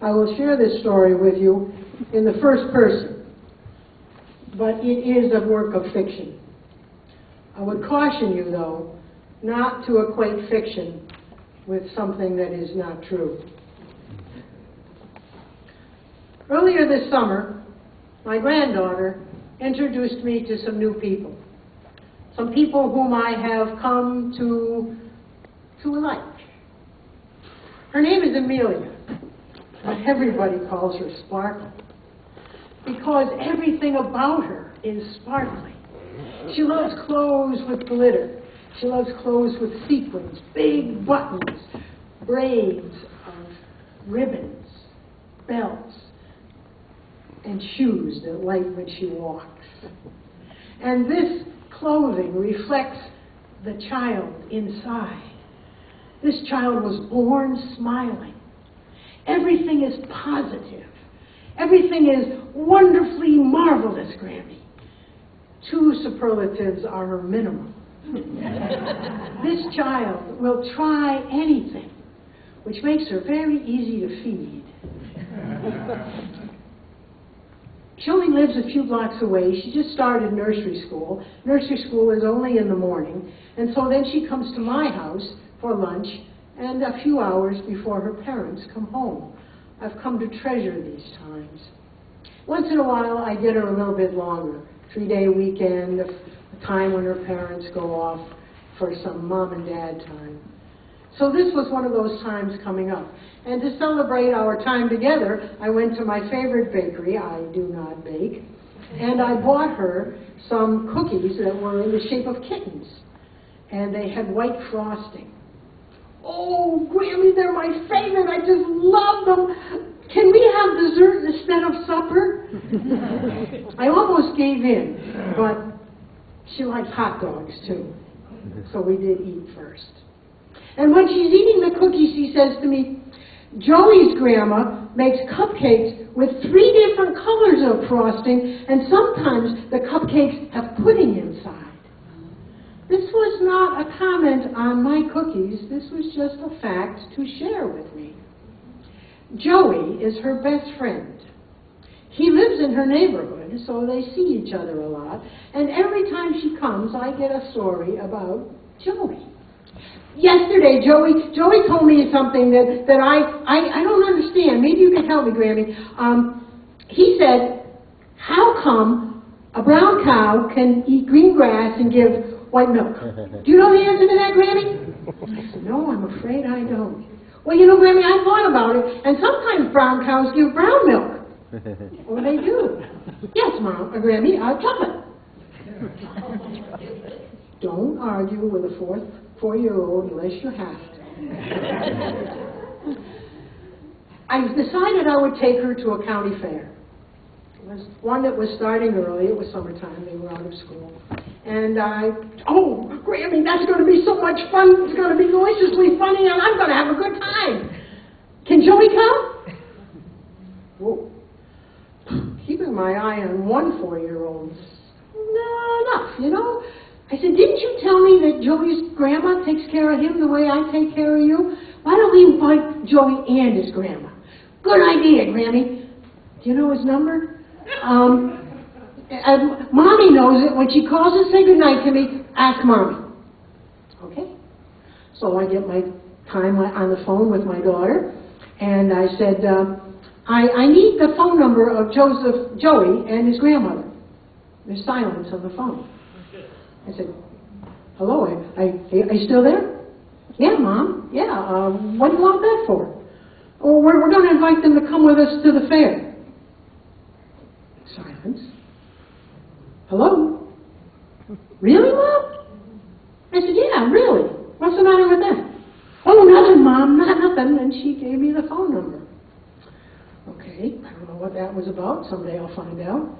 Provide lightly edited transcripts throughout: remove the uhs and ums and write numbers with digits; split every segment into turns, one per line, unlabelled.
I will share this story with you in the first person, but it is a work of fiction. I would caution you, though, not to equate fiction with something that is not true. Earlier this summer, my granddaughter introduced me to some new people. Some people whom I have come to like. Her name is Amelia, but everybody calls her Sparkle, because everything about her is sparkly. She loves clothes with glitter. She loves clothes with sequins, big buttons, braids of ribbons, belts, and shoes that light when she walks. And this clothing reflects the child inside. This child was born smiling. Everything is positive. Everything is wonderfully marvelous, Grammy. 2 superlatives are her minimum. This child will try anything, which makes her very easy to feed. She only lives a few blocks away. She just started nursery school. Nursery school is only in the morning, and so then she comes to my house for lunch and a few hours before her parents come home. I've come to treasure these times. Once in a while, I get her a little bit longer, 3-day weekend, a time when her parents go off for some mom and dad time. So this was one of those times coming up. And to celebrate our time together, I went to my favorite bakery. I do not bake. And I bought her some cookies that were in the shape of kittens. And they had white frosting. Oh, Grammy, they're my favorite. I just love them. Can we have dessert instead of supper? I almost gave in, but she likes hot dogs too. So we did eat first. And when she's eating the cookies, she says to me, Joey's grandma makes cupcakes with 3 different colors of frosting, and sometimes the cupcakes have pudding inside. This was not a comment on my cookies. This was just a fact to share with me. Joey is her best friend. He lives in her neighborhood, so they see each other a lot. And every time she comes, I get a story about Joey. Yesterday, Joey told me something that I don't understand. Maybe you can help me, Grammy. He said, how come a brown cow can eat green grass and give white milk? Do you know the answer to that, Grammy? I said, no, I'm afraid I don't. Well, you know, Grammy, I thought about it, and sometimes brown cows give brown milk. Well, they do. Yes, Mom, Grammy, chocolate. Don't argue with a 4-year-old unless you have to. I decided I would take her to a county fair. It was one that was starting early. It was summertime. They were out of school. And oh, Grammy, that's going to be so much fun. It's going to be deliciously funny, and I'm going to have a good time. Can Joey come? Whoa. Keeping my eye on one 4-year-old's not enough, you know? I said, didn't you tell me that Joey's grandma takes care of him the way I take care of you? Why don't we invite Joey and his grandma? Good idea, Grammy. Do you know his number? Mommy knows it. When she calls and say goodnight to me, ask Mommy. Okay? So I get my time on the phone with my daughter, and I said, I need the phone number of Joey and his grandmother. There's silence on the phone. I said, hello, are you still there? Yeah, Mom. Yeah, what do you want that for? Oh, we're going to invite them to come with us to the fair. Silence. Hello? Really, Mom? I said, yeah, really. What's the matter with that? Oh, nothing, Mom, nothing. And she gave me the phone number. Okay, I don't know what that was about. Someday I'll find out.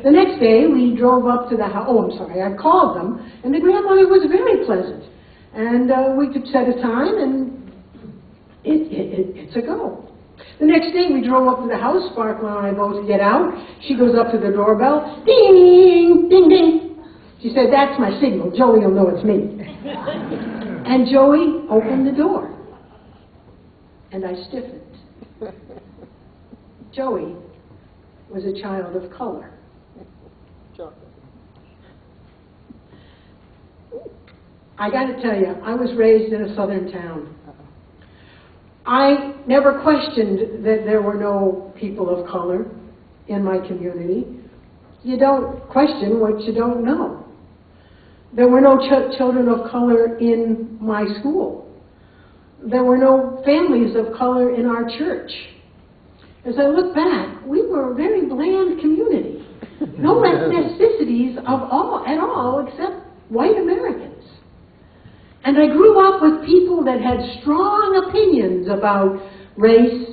The next day, we drove up to the house. Oh, I'm sorry, I called them, and the grandmother was very pleasant. And we could set a time, and it's a go. The next day, we drove up to the house. Sparkle and I both get out. She goes up to the doorbell. Ding, ding, ding. She said, that's my signal. Joey will know it's me. And Joey opened the door. And I stiffened. Joey was a child of color. I got to tell you, I was raised in a southern town. I never questioned that there were no people of color in my community. You don't question what you don't know. There were no children of color in my school. There were no families of color in our church. As I look back, we were a very bland community. No ethnicities at all except white Americans. And I grew up with people that had strong opinions about race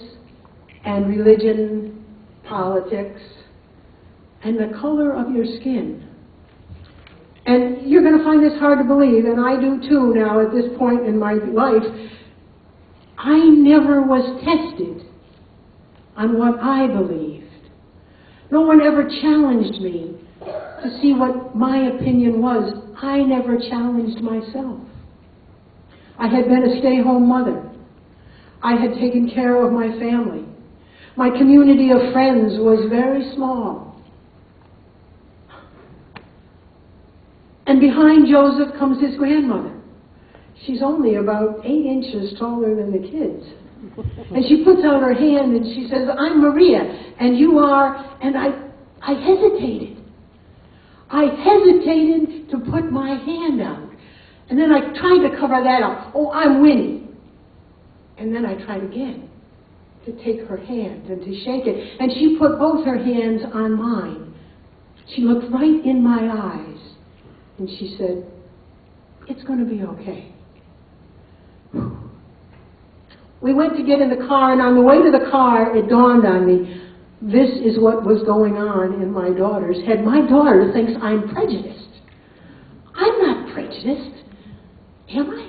and religion, politics, and the color of your skin. And you're going to find this hard to believe, and I do too now at this point in my life. I never was tested on what I believed. No one ever challenged me to see what my opinion was. I never challenged myself. I had been a stay-home mother. I had taken care of my family. My community of friends was very small. And behind Joseph comes his grandmother. She's only about 8 inches taller than the kids. And she puts out her hand and she says, "I'm Maria, and you are," and I hesitated. I hesitated to put my hand out. And then I tried to cover that up. "Oh, I'm Winnie." And then I tried again to take her hand and to shake it. And she put both her hands on mine. She looked right in my eyes. And she said, "It's going to be okay." We went to get in the car, and on the way to the car, it dawned on me, this is what was going on in my daughter's head. My daughter thinks I'm prejudiced. I'm not prejudiced. Am I?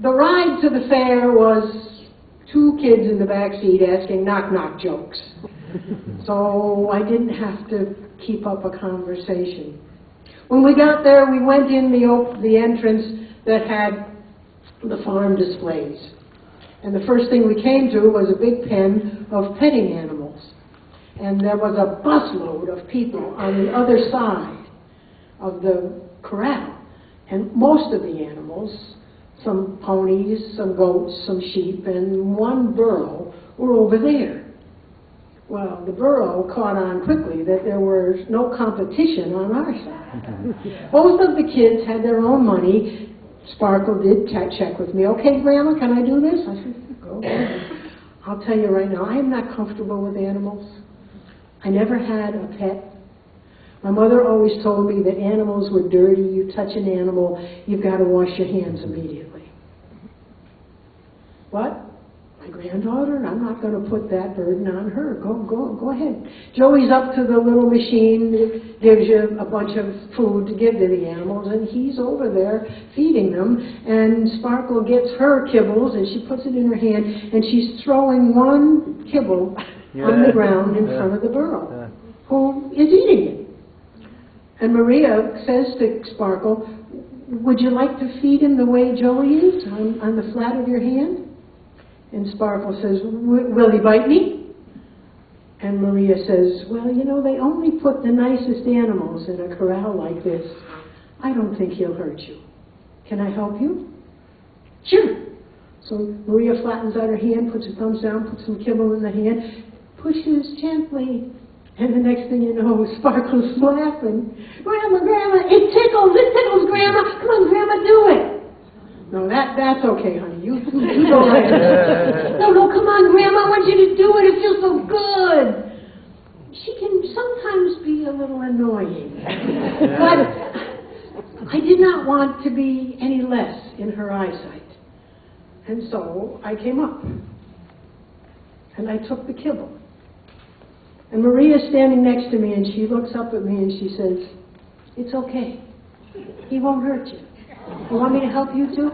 The ride to the fair was 2 kids in the back seat asking knock-knock jokes. So I didn't have to keep up a conversation. When we got there, we went in the entrance that had the farm displays. And the first thing we came to was a big pen of petting animals. And there was a busload of people on the other side of the corral. And most of the animals, some ponies, some goats, some sheep, and 1 burro were over there. Well, the burro caught on quickly that there was no competition on our side. Both of the kids had their own money. Sparkle did check with me. "Okay, Grandma, can I do this?" I said, "Go ahead." I'll tell you right now, I am not comfortable with animals. I never had a pet. My mother always told me that animals were dirty. You touch an animal, you've got to wash your hands immediately. But my granddaughter, I'm not going to put that burden on her. Go ahead. Joey's up to the little machine that gives you a bunch of food to give to the animals, and he's over there feeding them. And Sparkle gets her kibbles, and she puts it in her hand, and she's throwing 1 kibble on the ground in front of the burro, who is eating it. And Maria says to Sparkle, "Would you like to feed him the way Joey is, on the flat of your hand?" And Sparkle says, "Will he bite me?" And Maria says, "Well, you know, they only put the nicest animals in a corral like this. I don't think he'll hurt you. Can I help you?" "Sure." So Maria flattens out her hand, puts her thumbs down, puts some kibble in the hand, pushes gently. And the next thing you know, Sparkle's laughing. Grandma, it tickles, Grandma. Come on, Grandma, do it." "No, that's okay, honey. You go right ahead." No, come on, Grandma, I want you to do it. It feels so good." She can sometimes be a little annoying. But I did not want to be any less in her eyesight. And so I came up. And I took the kibble. And Maria's standing next to me, and she looks up at me and she says, "It's okay. He won't hurt you. You want me to help you too?"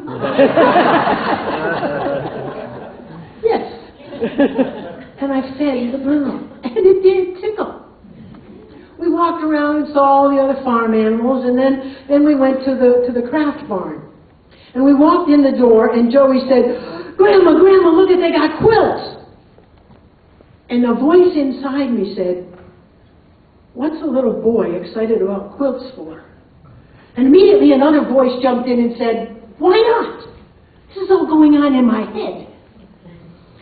Yes. And I fed the burro, and it did tickle. We walked around and saw all the other farm animals, and then we went to the craft barn. And we walked in the door, and Joey said, Grandma, look, they got quilts." And a voice inside me said, "What's a little boy excited about quilts for?" And immediately another voice jumped in and said, "Why not? This is all going on in my head."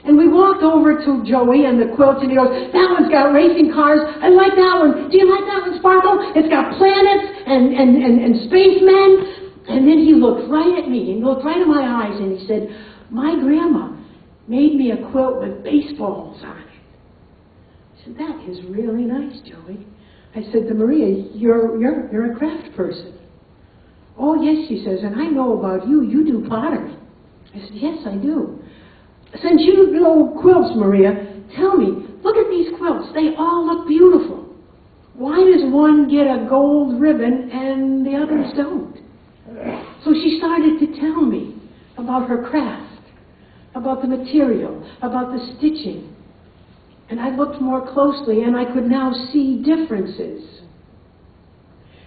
And we walked over to Joey and the quilts, and he goes, "That one's got racing cars. I like that one. Do you like that one, Sparkle? It's got planets and spacemen." And then he looked right at me, and he looked right in my eyes, and he said, "My grandma made me a quilt with baseballs on it." I said, "That is really nice, Joey." I said to Maria, you're a craft person." "Oh, yes," she says, "and I know about you. You do pottery." I said, "Yes, I do." "Since you know quilts, Maria, tell me, look at these quilts. They all look beautiful. Why does one get a gold ribbon and the others don't?" So she started to tell me about her craft, about the material, about the stitching. And I looked more closely, and I could now see differences.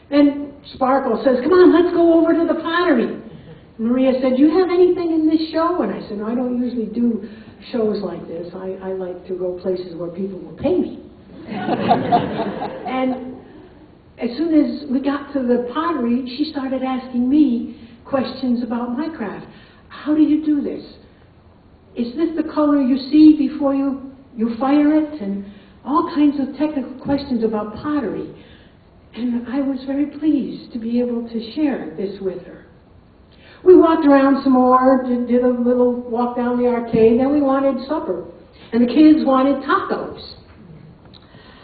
Then Sparkle says, "Come on, let's go over to the pottery." Maria said, "Do you have anything in this show?" And I said, "No, I don't usually do shows like this. I like to go places where people will pay me." And as soon as we got to the pottery, she started asking me questions about my craft. "How do you do this? Is this the color you see before you fire it?" And all kinds of technical questions about pottery. And I was very pleased to be able to share this with her. We walked around some more, did a little walk down the arcade, then we wanted supper. And the kids wanted tacos.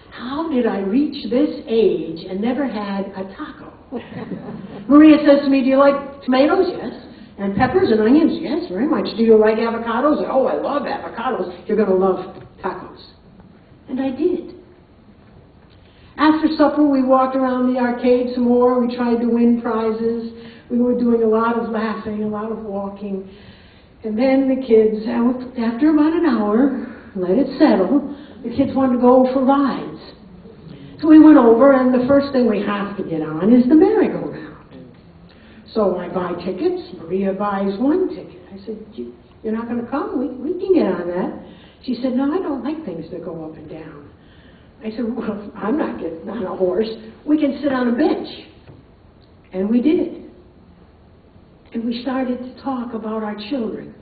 How did I reach this age and never had a taco? Maria says to me, "Do you like tomatoes?" "Yes." "And peppers and onions?" "Yes, very much." "Do you like avocados?" "Oh, I love avocados." "You're going to love tacos." And I did. After supper, we walked around the arcade some more. We tried to win prizes. We were doing a lot of laughing, a lot of walking. And then the kids, after about an hour, let it settle, the kids wanted to go for rides. So we went over, and the first thing we have to get on is the merry-go-round. So I buy tickets. Maria buys one ticket. I said, "You're not going to come? We can get on that." She said, "No, I don't like things that go up and down." I said, "Well, I'm not getting on a horse. We can sit on a bench." And we did. And we started to talk about our children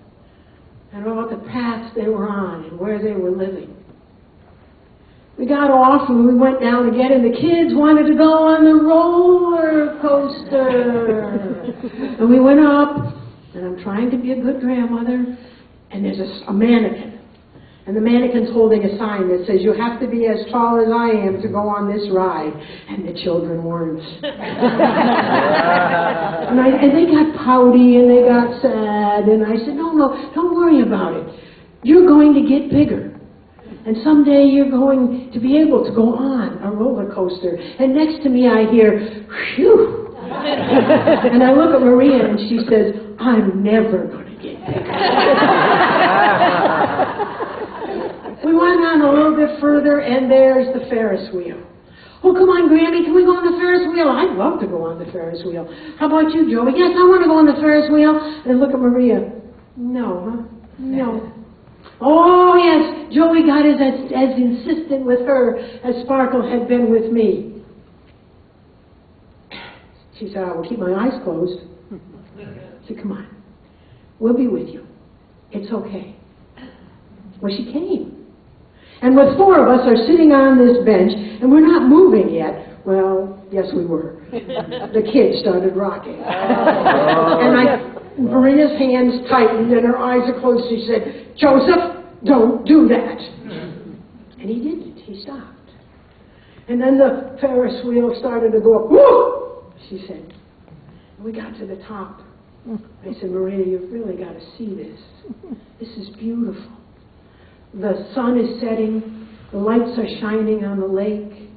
and about the paths they were on and where they were living. We got off and we went down again, and the kids wanted to go on the roller coaster. And we went up, and I'm trying to be a good grandmother, and there's a mannequin. And the mannequin's holding a sign that says, "You have to be as tall as I am to go on this ride." And the children weren't. and they got pouty and they got sad. And I said, no, don't worry about it. You're going to get bigger. And someday you're going to be able to go on a roller coaster. And next to me I hear, "Phew." And I look at Maria and she says, "I'm never going to get bigger." We went on a little bit further, and there's the Ferris wheel. "Oh, come on, Grammy, can we go on the Ferris wheel?" "I'd love to go on the Ferris wheel." "How about you, Joey?" "Yes, I want to go on the Ferris wheel." And look at Maria. "No, huh? No." Oh, yes, Joey got as insistent with her as Sparkle had been with me. She said, "I will keep my eyes closed." I said, "Come on, we'll be with you. It's okay." Well, she came. And with four of us are sitting on this bench, and we're not moving yet. Well, yes, we were. The kids started rocking. And Maria's hands tightened, and her eyes are closed. She said, "Joseph, don't do that." And he didn't. He stopped. And then the Ferris wheel started to go up. "Woo!" she said. And we got to the top. I said, "Maria, you've really got to see this. This is beautiful. The sun is setting. The lights are shining on the lake."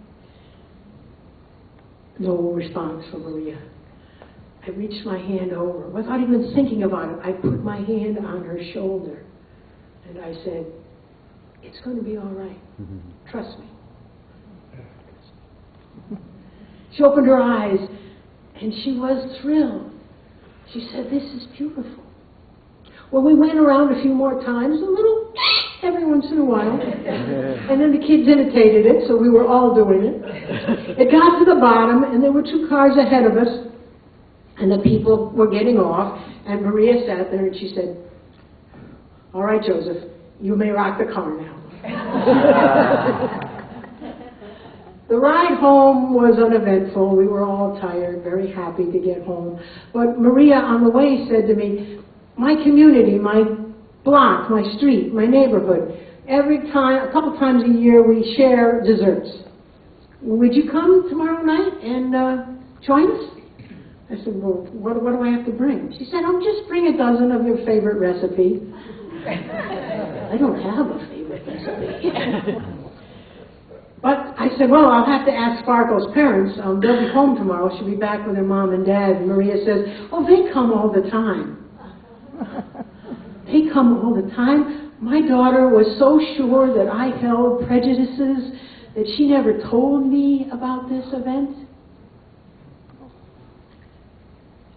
No response from Maria. I reached my hand over. Without even thinking about it, I put my hand on her shoulder. And I said, "It's going to be all right. Trust me." She opened her eyes, and she was thrilled. She said, "This is beautiful." Well, we went around a few more times, a little every once in a while. And then the kids imitated it, so we were all doing it. It got to the bottom, and there were 2 cars ahead of us, and the people were getting off, and Maria sat there and she said, "All right, Joseph, you may rock the car now." The ride home was uneventful. We were all tired, very happy to get home. But Maria on the way said to me, "My community, my block, my street, my neighborhood, every time, a couple times a year, we share desserts. Would you come tomorrow night and join us?" I said, "Well, what do I have to bring?" She said, "Oh, just bring a dozen of your favorite recipe." I don't have a favorite recipe. But I said, "Well, I'll have to ask Sparkle's parents. They'll be home tomorrow. She'll be back with her mom and dad." And Maria says, "Oh, they come all the time." They come all the time. My daughter was so sure that I held prejudices that she never told me about this event.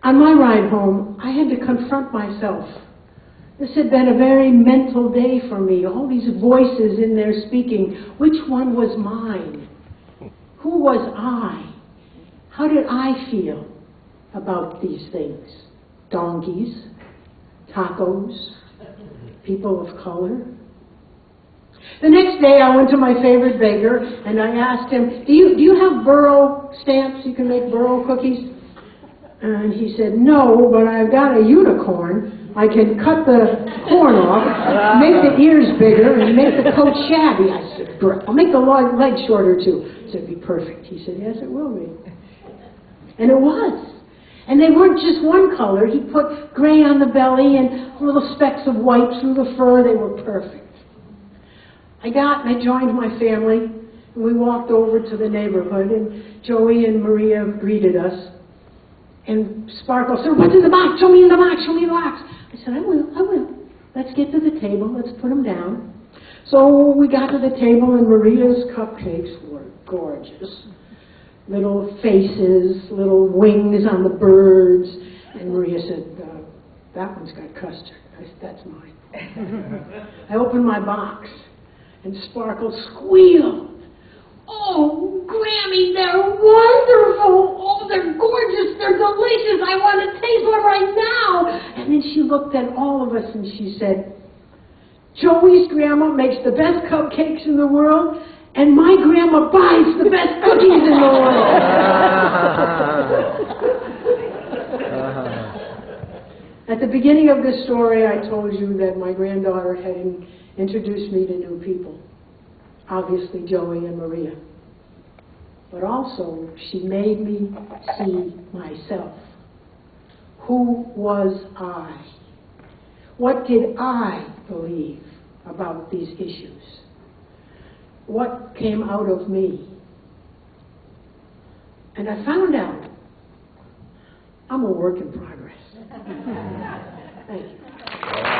On my ride home, I had to confront myself. This had been a very mental day for me. All these voices in there speaking. Which one was mine? Who was I? How did I feel about these things? Donkeys, tacos, people of color. The next day I went to my favorite baker and I asked him, do you have burro stamps? You can make burro cookies? And he said, "No, but I've got a unicorn. I can cut the horn off, make the ears bigger, and make the coat shabby." I said, "Great. I'll make the legs shorter too." I said, "It'll be perfect." He said, "Yes, it will be." And it was. And they weren't just one color. He put gray on the belly and little specks of white through the fur. They were perfect. I joined my family, and we walked over to the neighborhood, and Joey and Maria greeted us. And Sparkle said, "What's in the box? Show me in the box, show me in the box." I said, I will. Let's get to the table, let's put them down. So we got to the table, and Maria's cupcakes were gorgeous. Little faces, little wings on the birds. And Maria said, "That one's got custard." I said, "That's mine." I opened my box, and Sparkle squealed. "Oh, Grammy, they're wonderful! Oh, they're gorgeous, they're delicious, I want to taste one right now!" And then she looked at all of us and she said, "Joey's grandma makes the best cupcakes in the world, and my grandma buys the best cookies in the world." At the beginning of this story, I told you that my granddaughter had introduced me to new people. Obviously Joey and Maria. But also, she made me see myself. Who was I? What did I believe about these issues? What came out of me? And I found out I'm a work in progress. Thank you.